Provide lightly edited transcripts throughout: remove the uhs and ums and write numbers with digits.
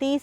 30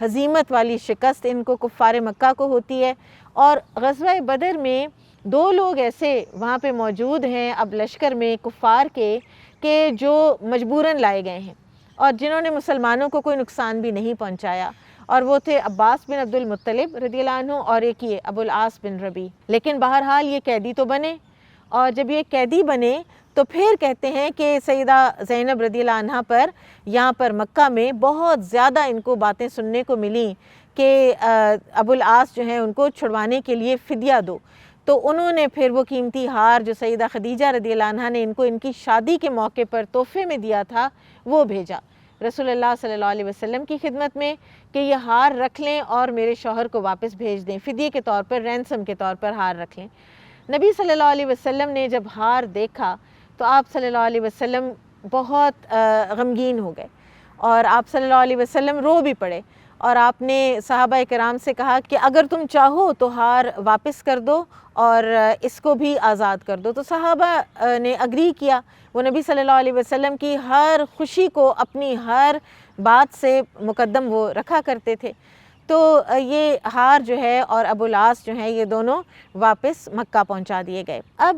ہزیمت والی شکست ان کو کفار مکہ کو ہوتی ہے۔ اور غزوہ بدر میں 2 لوگ ایسے وہاں پہ موجود ہیں اب لشکر میں کفار کے کہ جو مجبوراً لائے گئے ہیں اور جنہوں نے مسلمانوں کو کوئی نقصان بھی نہیں پہنچایا، اور وہ تھے عباس بن عبد المطلب رضی اللہ عنہ اور ایک یہ ابو العاص بن ربیع۔ لیکن بہرحال یہ قیدی تو بنے، اور جب یہ قیدی بنے تو پھر کہتے ہیں کہ سیدہ زینب رضی اللہ عنہ پر یہاں پر مکہ میں بہت زیادہ ان کو باتیں سننے کو ملیں کہ ابو العاص جو ہیں ان کو چھڑوانے کے لیے فدیہ دو۔ تو انہوں نے پھر وہ قیمتی ہار جو سیدہ خدیجہ رضی اللہ عنہ نے ان کو ان کی شادی کے موقع پر تحفے میں دیا تھا وہ بھیجا رسول اللہ صلی اللہ علیہ وسلم کی خدمت میں کہ یہ ہار رکھ لیں اور میرے شوہر کو واپس بھیج دیں، فدیے کے طور پر، رینسم کے طور پر ہار رکھ لیں۔ نبی صلی اللہ علیہ وسلم نے جب ہار دیکھا تو آپ صلی اللہ علیہ وسلم بہت غمگین ہو گئے اور آپ صلی اللہ علیہ وسلم رو بھی پڑے، اور آپ نے صحابہ کرام سے کہا کہ اگر تم چاہو تو ہار واپس کر دو اور اس کو بھی آزاد کر دو۔ تو صحابہ نے اگری کیا، وہ نبی صلی اللہ علیہ وسلم کی ہر خوشی کو اپنی ہر بات سے مقدم وہ رکھا کرتے تھے۔ تو یہ ہار جو ہے اور ابو العاص جو ہیں یہ دونوں واپس مکہ پہنچا دیے گئے۔ اب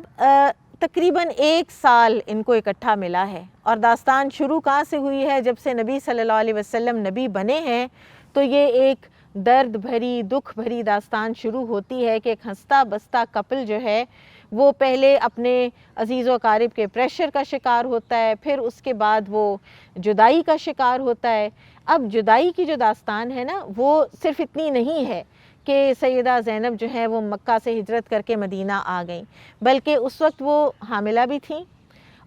تقریباً 1 سال ان کو اکٹھا ملا ہے، اور داستان شروع کہاں سے ہوئی ہے؟ جب سے نبی صلی اللہ علیہ وسلم نبی بنے ہیں تو یہ ایک درد بھری، دکھ بھری داستان شروع ہوتی ہے کہ ایک ہنستا بستا کپل جو ہے وہ پہلے اپنے عزیز و اقارب کے پریشر کا شکار ہوتا ہے، پھر اس کے بعد وہ جدائی کا شکار ہوتا ہے۔ اب جدائی کی جو داستان ہے نا وہ صرف اتنی نہیں ہے کہ سیدہ زینب جو ہے وہ مکہ سے ہجرت کر کے مدینہ آ گئیں، بلکہ اس وقت وہ حاملہ بھی تھیں،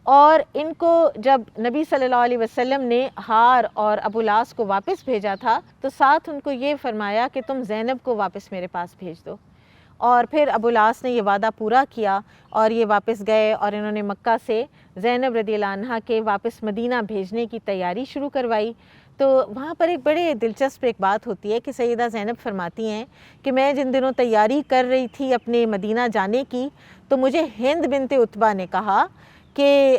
اور ان کو جب نبی صلی اللہ علیہ وسلم نے ہار اور ابو العاص کو واپس بھیجا تھا تو ساتھ ان کو یہ فرمایا کہ تم زینب کو واپس میرے پاس بھیج دو، اور پھر ابو العاص نے یہ وعدہ پورا کیا اور یہ واپس گئے، اور انہوں نے مکہ سے زینب رضی اللہ عنہ کے واپس مدینہ بھیجنے کی تیاری شروع کروائی۔ تو وہاں پر ایک بڑے دلچسپ ایک بات ہوتی ہے کہ سیدہ زینب فرماتی ہیں کہ میں جن دنوں تیاری کر رہی تھی اپنے مدینہ جانے کی تو مجھے ہند بنت عتبہ نے کہا کہ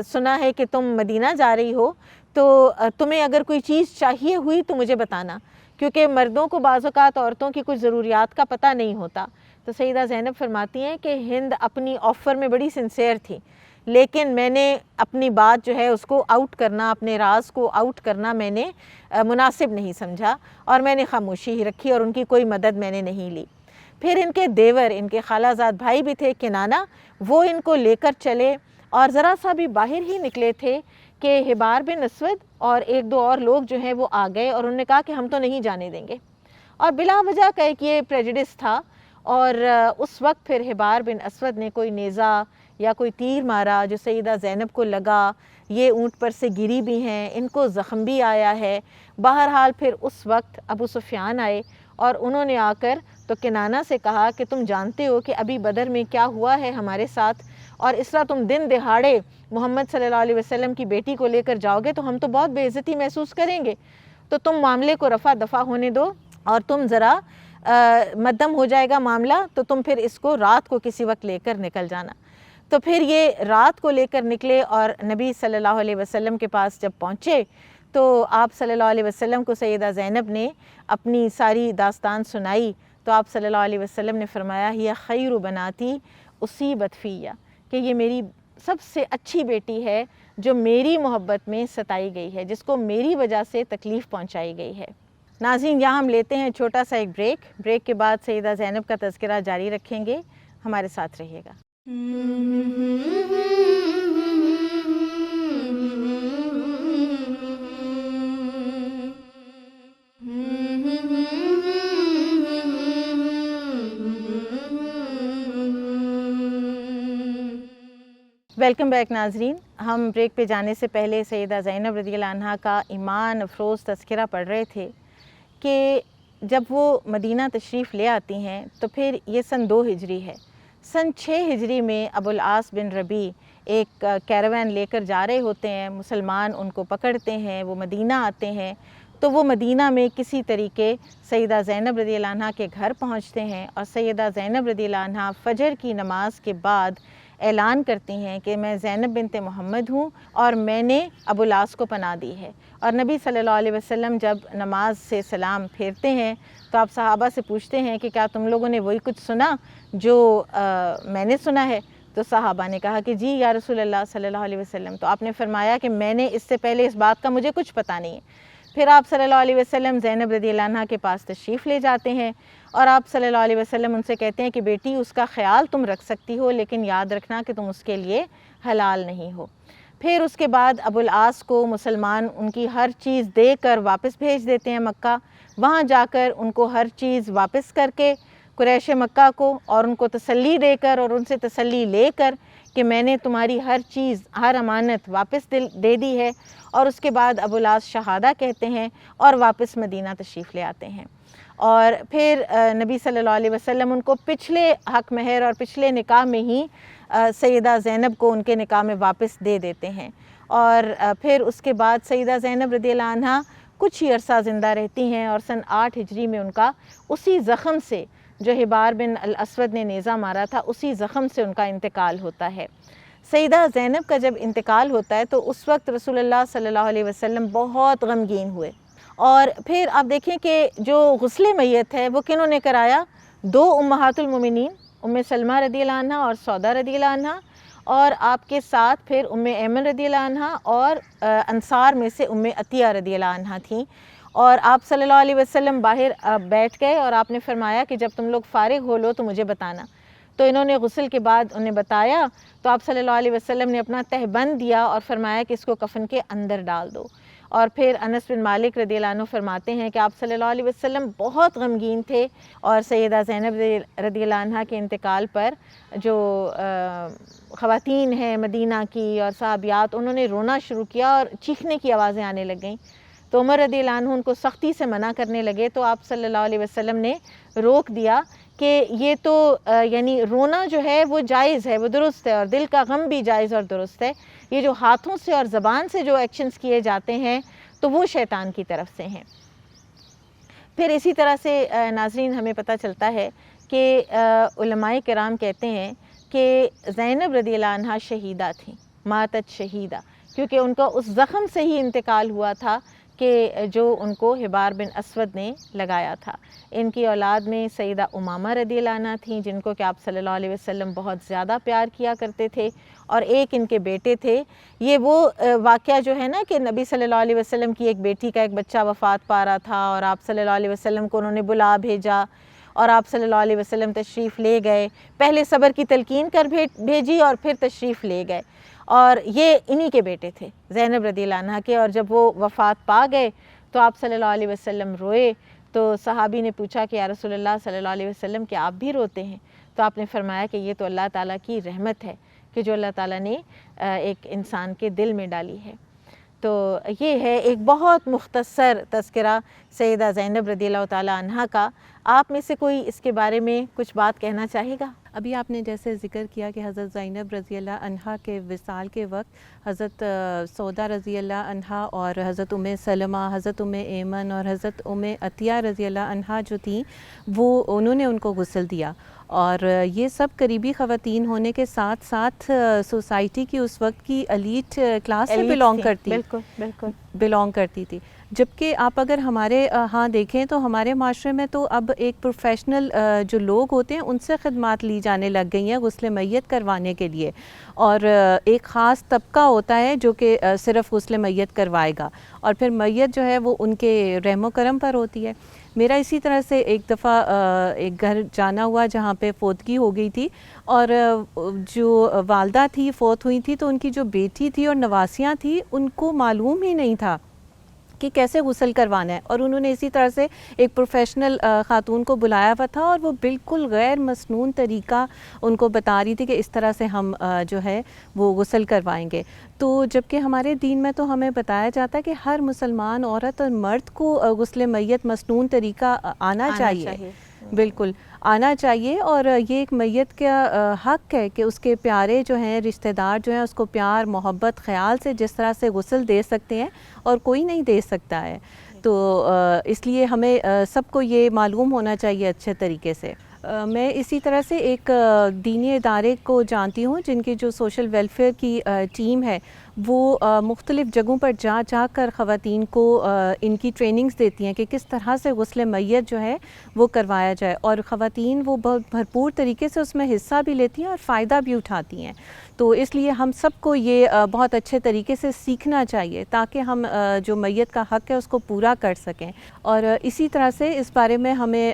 سنا ہے کہ تم مدینہ جا رہی ہو، تو تمہیں اگر کوئی چیز چاہیے ہوئی تو مجھے بتانا، کیونکہ مردوں کو بعض اوقات عورتوں کی کچھ ضروریات کا پتہ نہیں ہوتا۔ تو سیدہ زینب فرماتی ہیں کہ ہند اپنی آفر میں بڑی سنسیئر تھی، لیکن میں نے اپنی بات جو ہے اس کو آؤٹ کرنا، اپنے راز کو آؤٹ کرنا میں نے مناسب نہیں سمجھا، اور میں نے خاموشی ہی رکھی اور ان کی کوئی مدد میں نے نہیں لی۔ پھر ان کے دیور، ان کے خالہ زاد بھائی بھی تھے کنانہ، وہ ان کو لے کر چلے، اور ذرا سا بھی باہر ہی نکلے تھے کہ حبار بن اسود اور 1-2 اور لوگ جو ہیں وہ آ گئے، اور انہوں نے کہا کہ ہم تو نہیں جانے دیں گے، اور بلا وجہ کا ایک یہ پریجڈس تھا۔ اور اس وقت پھر حبار بن اسود نے کوئی نیزہ یا کوئی تیر مارا جو سیدہ زینب کو لگا، یہ اونٹ پر سے گری بھی ہیں، ان کو زخم بھی آیا ہے۔ بہرحال پھر اس وقت ابو سفیان آئے اور انہوں نے آ کر تو کنانہ سے کہا کہ تم جانتے ہو کہ ابھی بدر میں کیا ہوا ہے ہمارے ساتھ، اور اس طرح تم دن دہاڑے محمد صلی اللہ علیہ وسلم کی بیٹی کو لے کر جاؤ گے تو ہم تو بہت بے عزتی محسوس کریں گے، تو تم معاملے کو رفع دفع ہونے دو، اور تم ذرا مدم ہو جائے گا معاملہ تو تم پھر اس کو رات کو کسی وقت لے کر نکل جانا۔ تو پھر یہ رات کو لے کر نکلے، اور نبی صلی اللہ علیہ وسلم کے پاس جب پہنچے تو آپ صلی اللہ علیہ وسلم کو سیدہ زینب نے اپنی ساری داستان سنائی، تو آپ صلی اللہ علیہ وسلم نے فرمایا ہی خیر بناتی اصیبت فیہ، کہ یہ میری سب سے اچھی بیٹی ہے جو میری محبت میں ستائی گئی ہے، جس کو میری وجہ سے تکلیف پہنچائی گئی ہے۔ ناظرین، یہاں ہم لیتے ہیں چھوٹا سا ایک بریک کے بعد سیدہ زینب کا تذکرہ جاری رکھیں گے، ہمارے ساتھ رہیے گا۔ ویلکم بیک ناظرین، ہم بریک پہ جانے سے پہلے سیدہ زینب رضی اللہ عنہا کا ایمان افروز تذکرہ پڑھ رہے تھے کہ جب وہ مدینہ تشریف لے آتی ہیں تو پھر یہ سن 2 ہجری ہے۔ سن 6 ہجری میں ابو العاص بن ربیع ایک کیروین لے کر جا رہے ہوتے ہیں، مسلمان ان کو پکڑتے ہیں، وہ مدینہ آتے ہیں، تو وہ مدینہ میں کسی طریقے سیدہ زینب رضی اللہ عنہا کے گھر پہنچتے ہیں، اور سیدہ زینب رضی اللہ عنہا فجر کی نماز کے بعد اعلان کرتی ہیں کہ میں زینب بنت محمد ہوں اور میں نے ابو العاص کو پناہ دی ہے۔ اور نبی صلی اللہ علیہ وسلم جب نماز سے سلام پھیرتے ہیں تو آپ صحابہ سے پوچھتے ہیں کہ کیا تم لوگوں نے وہی کچھ سنا جو میں نے سنا ہے؟ تو صحابہ نے کہا کہ جی یا رسول اللہ صلی اللہ علیہ وسلم۔ تو آپ نے فرمایا کہ میں نے اس سے پہلے اس بات کا مجھے کچھ پتہ نہیں ہے۔ پھر آپ صلی اللہ علیہ وسلم زینب رضی اللہ عنہ کے پاس تشریف لے جاتے ہیں اور آپ صلی اللہ علیہ وسلم ان سے کہتے ہیں کہ بیٹی اس کا خیال تم رکھ سکتی ہو، لیکن یاد رکھنا کہ تم اس کے لیے حلال نہیں ہو۔ پھر اس کے بعد ابو العاص کو مسلمان ان کی ہر چیز دے کر واپس بھیج دیتے ہیں مکہ۔ وہاں جا کر ان کو ہر چیز واپس کر کے قریش مکہ کو اور ان کو تسلی دے کر اور ان سے تسلی لے کر کہ میں نے تمہاری ہر چیز، ہر امانت واپس دے دی ہے، اور اس کے بعد ابو العاص شہادہ کہتے ہیں اور واپس مدینہ تشریف لے آتے ہیں۔ اور پھر نبی صلی اللہ علیہ وسلم ان کو پچھلے حق مہر اور پچھلے نکاح میں ہی سیدہ زینب کو ان کے نکاح میں واپس دے دیتے ہیں۔ اور پھر اس کے بعد سیدہ زینب رضی اللہ عنہ کچھ ہی عرصہ زندہ رہتی ہیں اور سن 8 ہجری میں ان کا اسی زخم سے جو حبار بن الاسود نے نیزہ مارا تھا، اسی زخم سے ان کا انتقال ہوتا ہے۔ سیدہ زینب کا جب انتقال ہوتا ہے تو اس وقت رسول اللہ صلی اللہ علیہ وسلم بہت غمگین ہوئے۔ اور پھر آپ دیکھیں کہ جو غسل میت ہے وہ کنہوں نے کرایا؟ 2 امہات المومنین، ام سلمہ رضی اللہ عنہ اور سودا رضی اللہ عنہ، اور آپ کے ساتھ پھر ام ایمن رضی اللہ عنہ اور انصار میں سے ام عطیہ رضی اللہ عنہ تھیں۔ اور آپ صلی اللہ علیہ وسلم باہر بیٹھ گئے اور آپ نے فرمایا کہ جب تم لوگ فارغ ہو لو تو مجھے بتانا۔ تو انہوں نے غسل کے بعد انہیں بتایا تو آپ صلی اللہ علیہ وسلم نے اپنا تہبند دیا اور فرمایا کہ اس کو کفن کے اندر ڈال دو۔ اور پھر انس بن مالک رضی اللہ عنہ فرماتے ہیں کہ آپ صلی اللہ علیہ وسلم بہت غمگین تھے، اور سیدہ زینب رضی اللہ عنہ کے انتقال پر جو خواتین ہیں مدینہ کی اور صحابیات، انہوں نے رونا شروع کیا اور چیخنے کی آوازیں آنے لگ گئیں۔ تو عمر رضی اللہ عنہ ان کو سختی سے منع کرنے لگے، تو آپ صلی اللہ علیہ وسلم نے روک دیا کہ یہ تو یعنی رونا جو ہے وہ جائز ہے، وہ درست ہے، اور دل کا غم بھی جائز اور درست ہے۔ یہ جو ہاتھوں سے اور زبان سے جو ایکشنز کیے جاتے ہیں تو وہ شیطان کی طرف سے ہیں۔ پھر اسی طرح سے ناظرین ہمیں پتہ چلتا ہے کہ علماء کرام کہتے ہیں کہ زینب رضی اللہ عنہ شہیدہ تھیں، ماتت شہیدہ، کیونکہ ان کا اس زخم سے ہی انتقال ہوا تھا کہ جو ان کو حبار بن اسود نے لگایا تھا۔ ان کی اولاد میں سیدہ امامہ رضی اللہ عنہ تھیں، جن کو کہ آپ صلی اللہ علیہ وسلم بہت زیادہ پیار کیا کرتے تھے، اور ایک ان کے بیٹے تھے۔ یہ وہ واقعہ جو ہے نا کہ نبی صلی اللہ علیہ وسلم کی ایک بیٹی کا ایک بچہ وفات پا رہا تھا اور آپ صلی اللہ علیہ وسلم کو انہوں نے بلا بھیجا اور آپ صلی اللہ علیہ وسلم تشریف لے گئے، پہلے صبر کی تلقین کر بھیجی اور پھر تشریف لے گئے، اور یہ انہی کے بیٹے تھے زینب رضی اللہ عنہ کے۔ اور جب وہ وفات پا گئے تو آپ صلی اللہ علیہ وسلم روئے، تو صحابی نے پوچھا کہ یا رسول اللہ صلی اللہ علیہ وسلم کہ آپ بھی روتے ہیں؟ تو آپ نے فرمایا کہ یہ تو اللہ تعالیٰ کی رحمت ہے کہ جو اللہ تعالیٰ نے ایک انسان کے دل میں ڈالی ہے۔ تو یہ ہے ایک بہت مختصر تذکرہ سیدہ زینب رضی اللہ تعالیٰ عنہ کا۔ آپ میں سے کوئی اس کے بارے میں کچھ بات کہنا چاہے گا؟ ابھی آپ نے جیسے ذکر کیا کہ حضرت زینب رضی اللہ عنہا کے وصال کے وقت حضرت سودا رضی اللہ عنہا اور حضرت ام سلمہ، حضرت ام ایمن اور حضرت ام عطیہ رضی اللہ عنہا جو تھیں وہ انہوں نے ان کو غسل دیا، اور یہ سب قریبی خواتین ہونے کے ساتھ ساتھ سوسائٹی کی اس وقت کی ایلیٹ کلاس سے بلانگ کرتی تھی۔ جبکہ آپ اگر ہمارے ہاں دیکھیں تو ہمارے معاشرے میں تو اب ایک پروفیشنل جو لوگ ہوتے ہیں ان سے خدمات لی جانے لگ گئی ہیں غسل میت کروانے کے لیے، اور ایک خاص طبقہ ہوتا ہے جو کہ صرف غسل میت کروائے گا، اور پھر میت جو ہے وہ ان کے رحم و کرم پر ہوتی ہے۔ میرا اسی طرح سے ایک دفعہ ایک گھر جانا ہوا جہاں پہ فوتگی ہو گئی تھی، اور جو والدہ تھی فوت ہوئی تھی تو ان کی جو بیٹی تھی اور نواسیاں تھیں ان کو معلوم ہی نہیں تھا کہ کیسے غسل کروانا ہے، اور انہوں نے اسی طرح سے ایک پروفیشنل خاتون کو بلایا ہوا تھا اور وہ بالکل غیر مسنون طریقہ ان کو بتا رہی تھی کہ اس طرح سے ہم جو ہے وہ غسل کروائیں گے۔ تو جبکہ ہمارے دین میں تو ہمیں بتایا جاتا ہے کہ ہر مسلمان عورت اور مرد کو غسل میت مسنون طریقہ آنا چاہیے، بالکل آنا چاہیے، اور یہ ایک میت کا حق ہے کہ اس کے پیارے جو ہیں رشتہ دار جو ہیں اس کو پیار محبت خیال سے جس طرح سے غسل دے سکتے ہیں اور کوئی نہیں دے سکتا ہے۔ تو اس لیے ہمیں سب کو یہ معلوم ہونا چاہیے اچھے طریقے سے۔ میں اسی طرح سے ایک دینی ادارے کو جانتی ہوں جن کی جو سوشل ویلفیئر کی ٹیم ہے وہ مختلف جگہوں پر جا جا کر خواتین کو ان کی ٹریننگز دیتی ہیں کہ کس طرح سے غسل میت جو ہے وہ کروایا جائے، اور خواتین وہ بہت بھرپور طریقے سے اس میں حصہ بھی لیتی ہیں اور فائدہ بھی اٹھاتی ہیں. تو اس لیے ہم سب کو یہ بہت اچھے طریقے سے سیکھنا چاہیے تاکہ ہم جو میت کا حق ہے اس کو پورا کر سکیں. اور اسی طرح سے اس بارے میں ہمیں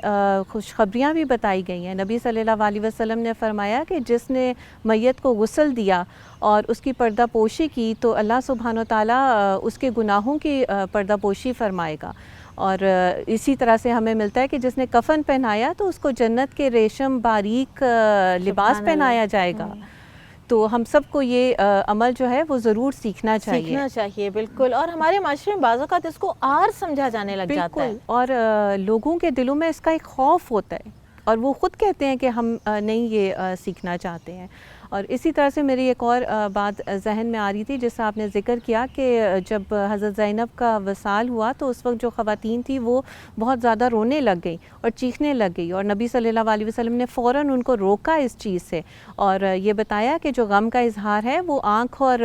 خوشخبریاں بھی بتائی گئی ہیں. نبی صلی اللہ علیہ وسلم نے فرمایا کہ جس نے میت کو غسل دیا اور اس کی پردہ پوشی کی تو اللہ سبحانہ و تعالیٰ اس کے گناہوں کی پردہ پوشی فرمائے گا. اور اسی طرح سے ہمیں ملتا ہے کہ جس نے کفن پہنایا تو اس کو جنت کے ریشم باریک لباس پہنایا جائے گا. تو ہم سب کو یہ عمل جو ہے وہ ضرور سیکھنا چاہیے. بالکل. اور ہمارے معاشرے میں بعض اوقات اس کو آر سمجھا جانے لگ جاتا ہے، اور لوگوں کے دلوں میں اس کا ایک خوف ہوتا ہے اور وہ خود کہتے ہیں کہ ہم نہیں یہ سیکھنا چاہتے ہیں. اور اسی طرح سے میری ایک اور بات ذہن میں آ رہی تھی جس سے آپ نے ذکر کیا کہ جب حضرت زینب کا وصال ہوا تو اس وقت جو خواتین تھی وہ بہت زیادہ رونے لگ گئی اور چیخنے لگ گئی، اور نبی صلی اللہ علیہ وسلم نے فوراً ان کو روکا اس چیز سے اور یہ بتایا کہ جو غم کا اظہار ہے وہ آنکھ اور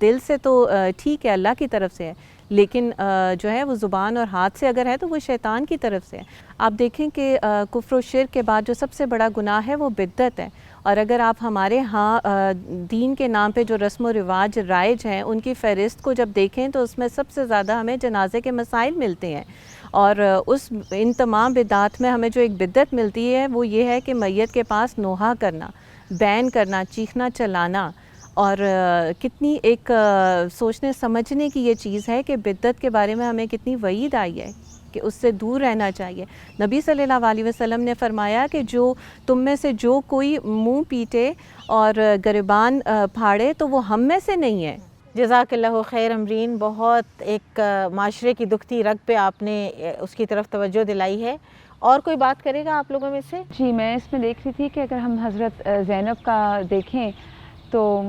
دل سے تو ٹھیک ہے، اللہ کی طرف سے ہے، لیکن جو ہے وہ زبان اور ہاتھ سے اگر ہے تو وہ شیطان کی طرف سے ہے. آپ دیکھیں کہ کفر و شرک کے بعد جو سب سے بڑا گناہ ہے وہ بدعت ہے. اور اگر آپ ہمارے ہاں دین کے نام پہ جو رسم و رواج رائج ہیں ان کی فہرست کو جب دیکھیں تو اس میں سب سے زیادہ ہمیں جنازے کے مسائل ملتے ہیں. اور ان تمام بدعات میں ہمیں جو ایک بدعت ملتی ہے وہ یہ ہے کہ میت کے پاس نوحہ کرنا، بین کرنا، چیخنا چلانا. اور کتنی ایک سوچنے سمجھنے کی یہ چیز ہے کہ بدعت کے بارے میں ہمیں کتنی وعید آئی ہے کہ اس سے دور رہنا چاہیے. نبی صلی اللہ علیہ وسلم نے فرمایا کہ جو تم میں سے جو کوئی منہ پیٹے اور گریبان پھاڑے تو وہ ہم میں سے نہیں ہے. جزاک اللہ خیر امرین. بہت ایک معاشرے کی دکھتی رگ پہ آپ نے اس کی طرف توجہ دلائی ہے. اور کوئی بات کرے گا آپ لوگوں میں سے؟ جی، میں اس میں دیکھ رہی تھی کہ اگر ہم حضرت زینب کا دیکھیں تو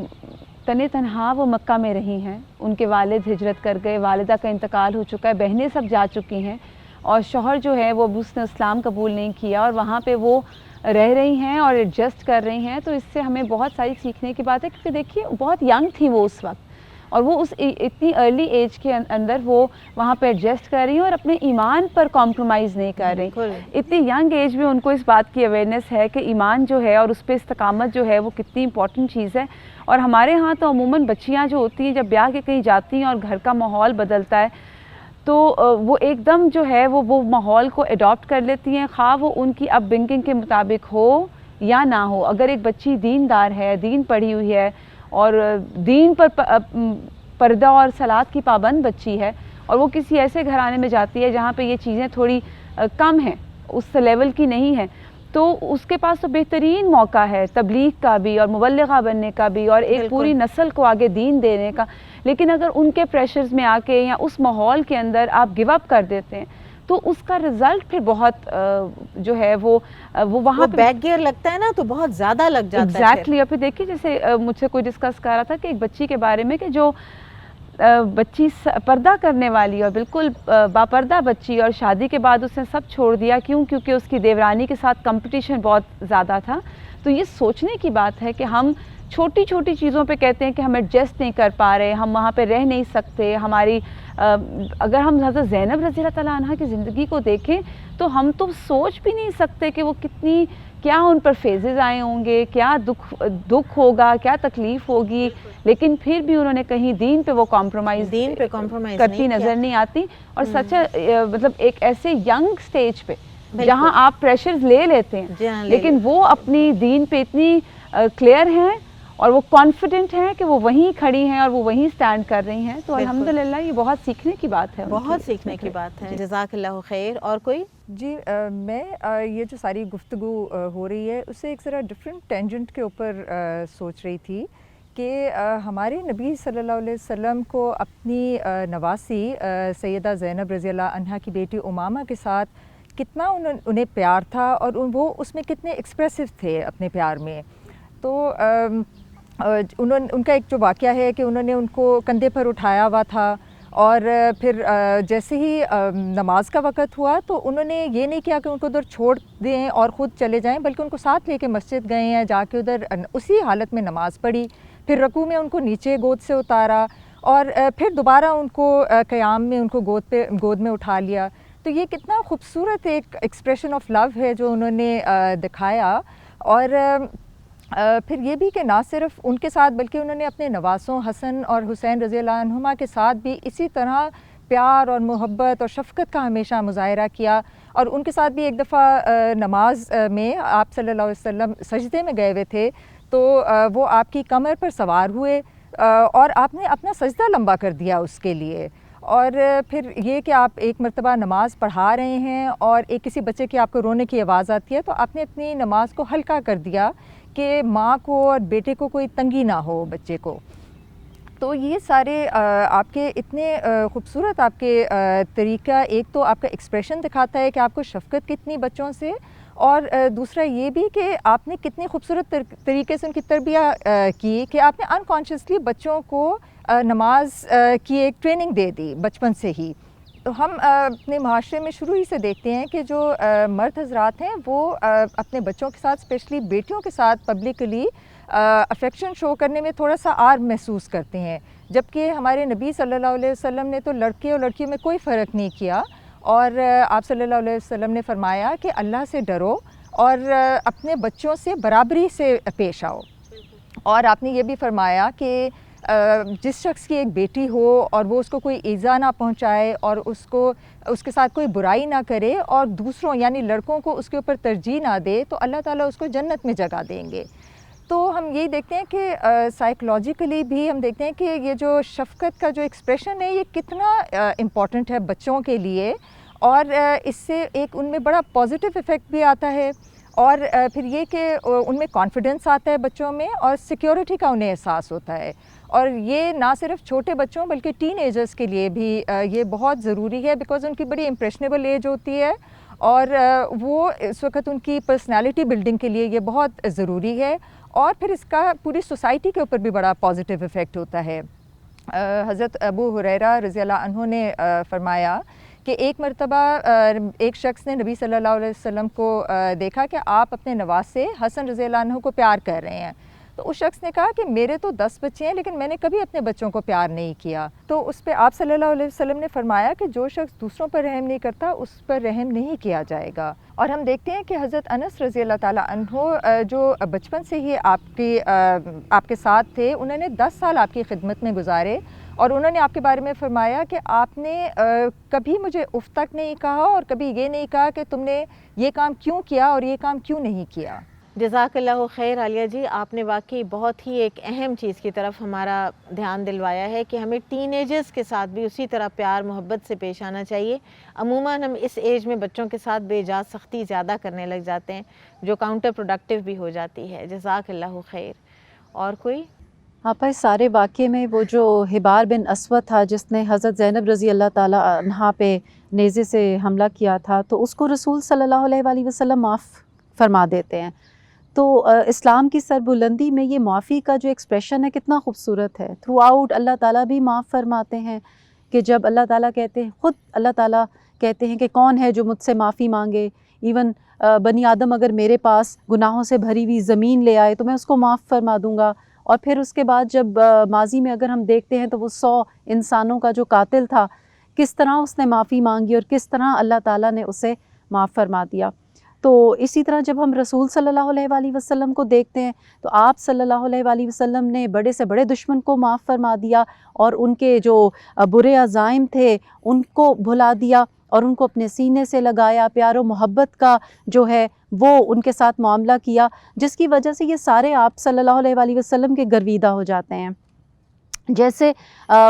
تنہا وہ مکہ میں رہی ہیں. ان کے والد ہجرت کر گئے، والدہ کا انتقال ہو چکا ہے، بہنیں سب جا چکی ہیں، اور شوہر جو ہے وہ اس نے اسلام قبول نہیں کیا اور وہاں پہ وہ رہ رہی ہیں اور ایڈجسٹ کر رہی ہیں. تو اس سے ہمیں بہت ساری سیکھنے کی بات ہے کیونکہ دیکھیے بہت ینگ تھی وہ اس وقت، اور وہ اس اتنی ارلی ایج کے اندر وہ وہاں پہ ایڈجسٹ کر رہی ہیں اور اپنے ایمان پر کمپرومائز نہیں کر رہی. اتنی ینگ ایج میں ان کو اس بات کی اویئرنیس ہے کہ ایمان جو ہے اور اس پہ استقامت جو ہے وہ کتنی امپورٹنٹ چیز ہے. اور ہمارے ہاں تو عموماً بچیاں جو ہوتی ہیں جب بیاہ کے کہیں جاتی ہیں اور گھر کا ماحول بدلتا ہے تو وہ ایک دم جو ہے وہ ماحول کو اڈاپٹ کر لیتی ہیں، خواہ وہ ان کی اپ برنگنگ کے مطابق ہو یا نہ ہو. اگر ایک بچی دیندار ہے، دین پڑھی ہوئی ہے اور دین پر پردہ اور صلاۃ کی پابند بچی ہے اور وہ کسی ایسے گھرانے میں جاتی ہے جہاں پہ یہ چیزیں تھوڑی کم ہیں، اس لیول کی نہیں ہیں، تو اس کے پاس تو بہترین موقع ہے تبلیغ کا بھی اور مبلغہ بننے کا بھی اور ایک پوری نسل کو آگے دین دینے کا. لیکن اگر ان کے پریشرز میں آ کے یا اس ماحول کے اندر آپ گیو اپ کر دیتے ہیں تو اس کا رزلٹ پھر بہت جو ہے وہ وہاں پہ بیک گیئر لگتا ہے نا تو بہت زیادہ لگ جاتا ہے. ایگزیکٹلی. اور پھر دیکھیے جیسے مجھ سے کوئی ڈسکس کر رہا تھا کہ ایک بچی کے بارے میں کہ جو بچی پردہ کرنے والی اور بالکل باپردہ بچی اور شادی کے بعد اس نے سب چھوڑ دیا، کیونکہ اس کی دیورانی کے ساتھ کمپٹیشن بہت زیادہ تھا. تو یہ سوچنے کی بات ہے کہ ہم چھوٹی چھوٹی چیزوں پہ کہتے ہیں کہ ہم ایڈجسٹ نہیں کر پا رہے، ہم وہاں پہ رہ نہیں سکتے. ہماری اگر ہم حضرت زینب رضی اللہ تعالیٰ عنہ کی زندگی کو دیکھیں تو ہم تو سوچ بھی نہیں سکتے کہ وہ کتنی کیا ان پر فیزز آئے ہوں گے، کیا دکھ ہوگا، کیا تکلیف ہوگی، لیکن پھر بھی انہوں نے کہیں دین پہ وہ کمپرومائز کرتی نظر نہیں آتی. اور سچ مطلب ایک ایسے ینگ سٹیج پہ جہاں آپ پریشرز لے لیتے ہیں لیکن وہ اپنی دین پہ اتنی کلیئر ہیں اور وہ کانفیڈنٹ ہیں کہ وہ وہیں کھڑی ہیں اور وہ وہیں سٹینڈ کر رہی ہیں. تو الحمدللہ یہ بہت سیکھنے کی بات ہے، بہت سیکھنے کی بات ہے. جزاک اللہ خیر. اور کوئی؟ جی میں یہ جو ساری گفتگو ہو رہی ہے اسے ایک ذرا ڈفرینٹ ٹینجنٹ کے اوپر سوچ رہی تھی کہ ہمارے نبی صلی اللہ علیہ وسلم کو اپنی نواسی سیدہ زینب رضی اللہ عنہا کی بیٹی امامہ کے ساتھ کتنا انہیں پیار تھا اور وہ اس میں کتنے ایکسپریسو تھے اپنے پیار میں. تو ان کا ایک جو واقعہ ہے کہ انہوں نے ان کو کندھے پر اٹھایا ہوا تھا اور پھر جیسے ہی نماز کا وقت ہوا تو انہوں نے یہ نہیں کیا کہ ان کو ادھر چھوڑ دیں اور خود چلے جائیں، بلکہ ان کو ساتھ لے کے مسجد گئے ہیں، جا کے ادھر اسی حالت میں نماز پڑھی، پھر رکوع میں ان کو نیچے گود سے اتارا، اور پھر دوبارہ ان کو قیام میں ان کو گود میں اٹھا لیا. تو یہ کتنا خوبصورت ایک ایکسپریشن آف لو ہے جو انہوں نے دکھایا. اور پھر یہ بھی کہ نہ صرف ان کے ساتھ بلکہ انہوں نے اپنے نواسوں حسن اور حسین رضی اللہ عنہما کے ساتھ بھی اسی طرح پیار اور محبت اور شفقت کا ہمیشہ مظاہرہ کیا. اور ان کے ساتھ بھی ایک دفعہ نماز میں آپ صلی اللہ علیہ وسلم سجدے میں گئے ہوئے تھے تو وہ آپ کی کمر پر سوار ہوئے اور آپ نے اپنا سجدہ لمبا کر دیا اس کے لیے. اور پھر یہ کہ آپ ایک مرتبہ نماز پڑھا رہے ہیں اور ایک کسی بچے کی آپ کو رونے کی آواز آتی ہے تو آپ نے اپنی نماز کو ہلکا کر دیا کہ ماں کو اور بیٹے کو کوئی تنگی نہ ہو بچے کو. تو یہ سارے آپ کے اتنے خوبصورت آپ کے طریقہ، ایک تو آپ کا ایکسپریشن دکھاتا ہے کہ آپ کو شفقت کتنی بچوں سے، اور دوسرا یہ بھی کہ آپ نے کتنی خوبصورت طریقے سے ان کی تربیت کی کہ آپ نے انکانشیسلی بچوں کو نماز کی ایک ٹریننگ دے دی بچپن سے ہی. تو ہم اپنے معاشرے میں شروع ہی سے دیکھتے ہیں کہ جو مرد حضرات ہیں وہ اپنے بچوں کے ساتھ اسپیشلی بیٹیوں کے ساتھ پبلکلی افیکشن شو کرنے میں تھوڑا سا آر محسوس کرتے ہیں، جبکہ ہمارے نبی صلی اللہ علیہ وسلم نے تو لڑکے اور لڑکیوں میں کوئی فرق نہیں کیا. اور آپ صلی اللہ علیہ وسلم نے فرمایا کہ اللہ سے ڈرو اور اپنے بچوں سے برابری سے پیش آؤ. اور آپ نے یہ بھی فرمایا کہ جس شخص کی ایک بیٹی ہو اور وہ اس کو کوئی ایذا نہ پہنچائے اور اس کے ساتھ کوئی برائی نہ کرے اور دوسروں یعنی لڑکوں کو اس کے اوپر ترجیح نہ دے تو اللہ تعالیٰ اس کو جنت میں جگہ دیں گے. تو ہم یہی دیکھتے ہیں کہ سائیکولوجیکلی بھی ہم دیکھتے ہیں کہ یہ جو شفقت کا جو ایکسپریشن ہے یہ کتنا امپورٹنٹ ہے بچوں کے لیے، اور اس سے ایک ان میں بڑا پازیٹیو ایفیکٹ بھی آتا ہے. اور پھر یہ کہ ان میں کانفیڈنس آتا ہے بچوں میں اور سیکیورٹی کا انہیں احساس ہوتا ہے. اور یہ نہ صرف چھوٹے بچوں بلکہ ٹین ایجرز کے لیے بھی یہ بہت ضروری ہے، بیکاز ان کی بڑی امپریشنیبل ایج ہوتی ہے اور وہ اس وقت ان کی پرسنالٹی بلڈنگ کے لیے یہ بہت ضروری ہے. اور پھر اس کا پوری سوسائٹی کے اوپر بھی بڑا پازیٹیو ایفیکٹ ہوتا ہے. حضرت ابو ہریرہ رضی اللہ عنہ نے فرمایا کہ ایک مرتبہ ایک شخص نے نبی صلی اللہ علیہ وسلم کو دیکھا کہ آپ اپنے نواسے حسن رضی اللہ عنہ کو پیار کر رہے ہیں. تو اس شخص نے کہا کہ میرے تو 10 بچے ہیں لیکن میں نے کبھی اپنے بچوں کو پیار نہیں کیا. تو اس پہ آپ صلی اللہ علیہ وسلم نے فرمایا کہ جو شخص دوسروں پر رحم نہیں کرتا اس پر رحم نہیں کیا جائے گا. اور ہم دیکھتے ہیں کہ حضرت انس رضی اللہ تعالیٰ عنہ جو بچپن سے ہی آپ کے ساتھ تھے، انہوں نے 10 سال آپ کی خدمت میں گزارے اور انہوں نے آپ کے بارے میں فرمایا کہ آپ نے کبھی مجھے اف تک نہیں کہا اور کبھی یہ نہیں کہا کہ تم نے یہ کام کیوں کیا اور یہ کام کیوں نہیں کیا. جزاک اللہ خیر عالیہ جی، آپ نے واقعی بہت ہی ایک اہم چیز کی طرف ہمارا دھیان دلوایا ہے کہ ہمیں ٹین ایجرز کے ساتھ بھی اسی طرح پیار محبت سے پیش آنا چاہیے. عموماً ہم اس ایج میں بچوں کے ساتھ بے جاز سختی زیادہ کرنے لگ جاتے ہیں جو کاؤنٹر پروڈکٹیو بھی ہو جاتی ہے. جزاک اللہ خیر. اور کوئی؟ آپا اس سارے واقعے میں وہ جو حبار بن اسود تھا جس نے حضرت زینب رضی اللہ تعالیٰ عنہا پہ نیزے سے حملہ کیا تھا، تو اس کو رسول صلی اللہ علیہ وآلہ وسلم معاف فرما دیتے ہیں. تو اسلام کی سربلندی میں یہ معافی کا جو ایکسپریشن ہے کتنا خوبصورت ہے. تھرو آؤٹ اللہ تعالیٰ بھی معاف فرماتے ہیں کہ جب اللہ تعالیٰ کہتے ہیں، خود اللہ تعالیٰ کہتے ہیں کہ کون ہے جو مجھ سے معافی مانگے، ایون بنی آدم اگر میرے پاس گناہوں سے بھری ہوئی زمین لے آئے تو میں اس کو معاف فرما دوں گا. اور پھر اس کے بعد جب ماضی میں اگر ہم دیکھتے ہیں تو وہ 100 انسانوں کا جو قاتل تھا، کس طرح اس نے معافی مانگی اور کس طرح اللہ تعالیٰ نے اسے معاف فرما دیا. تو اسی طرح جب ہم رسول صلی اللہ علیہ وآلہ وسلم کو دیکھتے ہیں تو آپ صلی اللہ علیہ وآلہ وسلم نے بڑے سے بڑے دشمن کو معاف فرما دیا اور ان کے جو برے عزائم تھے ان کو بھلا دیا اور ان کو اپنے سینے سے لگایا. پیار و محبت کا جو ہے وہ ان کے ساتھ معاملہ کیا، جس کی وجہ سے یہ سارے آپ صلی اللہ علیہ وآلہ وسلم کے گرویدہ ہو جاتے ہیں. جیسے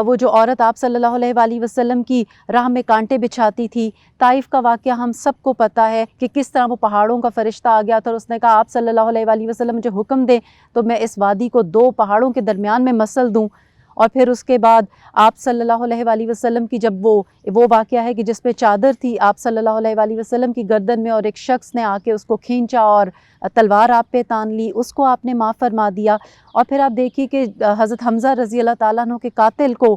وہ جو عورت آپ صلی اللہ علیہ وآلہ وسلم کی راہ میں کانٹے بچھاتی تھی، طائف کا واقعہ ہم سب کو پتہ ہے کہ کس طرح وہ پہاڑوں کا فرشتہ آ گیا تھا اور اس نے کہا آپ صلی اللہ علیہ وآلہ وسلم مجھے حکم دیں تو میں اس وادی کو 2 پہاڑوں کے درمیان میں مسل دوں. اور پھر اس کے بعد آپ صلی اللہ علیہ وآلہ وسلم کی جب وہ واقعہ ہے کہ جس پہ چادر تھی آپ صلی اللہ علیہ وآلہ وسلم کی گردن میں اور ایک شخص نے آ کے اس کو کھینچا اور تلوار آپ پہ تان لی، اس کو آپ نے معاف فرما دیا. اور پھر آپ دیکھیے کہ حضرت حمزہ رضی اللہ تعالیٰ عنہ کے قاتل کو